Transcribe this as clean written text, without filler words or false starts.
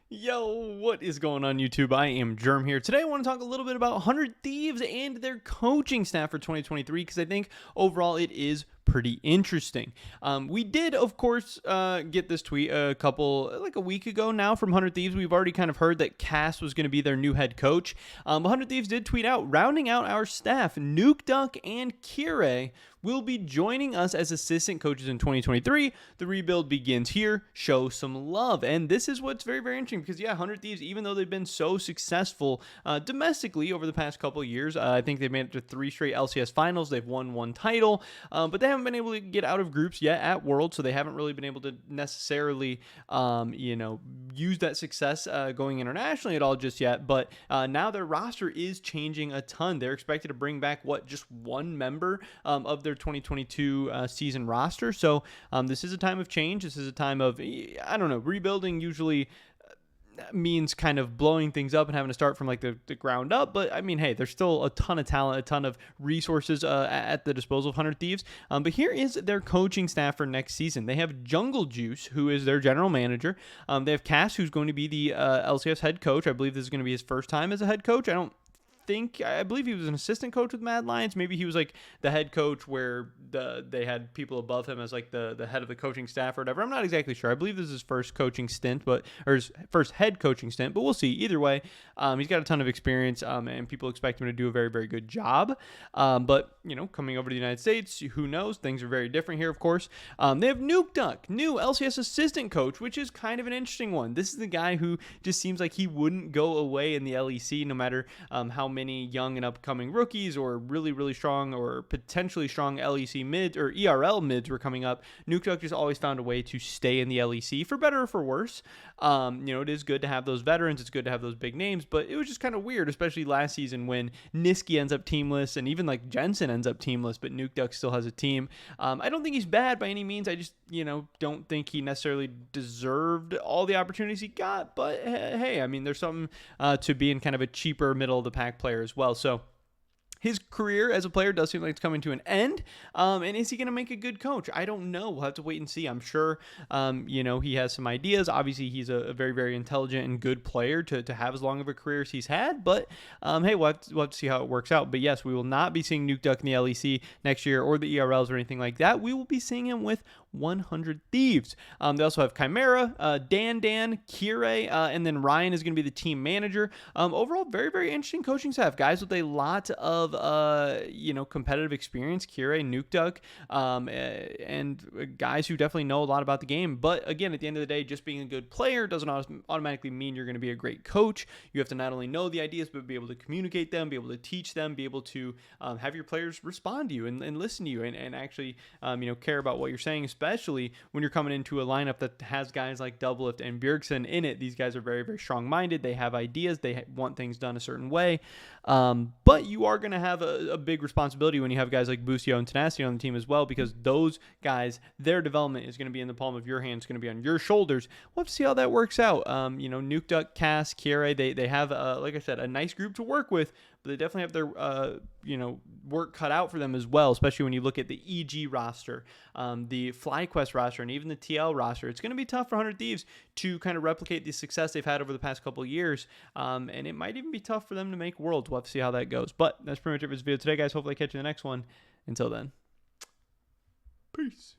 Yo, what is going on YouTube? I am Germ here. Today I want to talk a little bit about 100 Thieves and their coaching staff for 2023 because I think overall it is pretty interesting. We did, of course, get this tweet like a week ago now from 100 Thieves. We've already kind of heard that Cass was going to be their new head coach. 100 Thieves did tweet out, rounding out our staff, Nukeduck and Kire will be joining us as assistant coaches in 2023. The rebuild begins here. Show some love. And this is what's very, very interesting because, yeah, 100 Thieves, even though they've been so successful domestically over the past couple of years, I think they've made it to 3 straight LCS finals. They've won 1 title, but they haven't been able to get out of groups yet at World, so they haven't really been able to necessarily, use that success going internationally at all just yet. But now their roster is changing a ton. They're expected to bring back, just one member of their 2022 season roster. So this is a time of change. This is a time of, rebuilding usually means kind of blowing things up and having to start from like the ground up. But I mean, hey, there's still a ton of talent, a ton of resources at the disposal of 100 Thieves. But here is their coaching staff for next season. They have Jungle Juice, who is their general manager. They have Cass, who's going to be the LCS head coach. I believe this is going to be his first time as a head coach. I believe he was an assistant coach with Mad Lions. Maybe he was like the head coach where they had people above him as like the head of the coaching staff or whatever. I'm not exactly sure. I believe this is his first coaching stint, or his first head coaching stint, but we'll see. Either way, he's got a ton of experience, and people expect him to do a very, very good job. But coming over to the United States, who knows? Things are very different here, of course. They have Nukeduck, new LCS assistant coach, which is kind of an interesting one. This is the guy who just seems like he wouldn't go away in the LEC, no matter how many young and upcoming rookies or really, really strong or potentially strong LEC mids or ERL mids were coming up. Nukeduck just always found a way to stay in the LEC, for better or for worse. It is good to have those veterans. It's good to have those big names, but it was just kind of weird, especially last season when Niski ends up teamless and even like Jensen ends up teamless, but Nukeduck still has a team. I don't think he's bad by any means. I just, don't think he necessarily deserved all the opportunities he got, but hey, I mean, there's something to being kind of a cheaper middle of the pack player as well. So his career as a player does seem like it's coming to an end. And is he going to make a good coach? I don't know. We'll have to wait and see. I'm sure, he has some ideas. Obviously, he's a very, very intelligent and good player to have as long of a career as he's had. But, hey, we'll have to see how it works out. But, yes, we will not be seeing Nukeduck in the LEC next year or the ERLs or anything like that. We will be seeing him with 100 Thieves. They also have Chimera, Dan, Kire, and then Ryan is going to be the team manager. Overall, very, very interesting coaching staff. Guys with a lot of, competitive experience. Kire, Nukeduck, and guys who definitely know a lot about the game. But again, at the end of the day, just being a good player doesn't automatically mean you're going to be a great coach. You have to not only know the ideas, but be able to communicate them, be able to teach them, be able to have your players respond to you and listen to you and actually, care about what you're saying, especially when you're coming into a lineup that has guys like Doublelift and Bjergsen in it. These guys are very, very strong-minded. They have ideas. They want things done a certain way. But you are going to have a big responsibility when you have guys like Busio and Tenacity on the team as well, because those guys, their development is going to be in the palm of your hands, going to be on your shoulders. We'll have to see how that works out. Nukeduck, Cass, Kire, they have, like I said, a nice group to work with, but they definitely have their, work cut out for them as well, especially when you look at the EG roster, the FlyQuest roster, and even the TL roster. It's going to be tough for 100 Thieves to kind of replicate the success they've had over the past couple of years, and it might even be tough for them to make Worlds. We'll have to see how that goes. But that's pretty much it for this video today, guys. Hopefully I catch you in the next one. Until then, peace.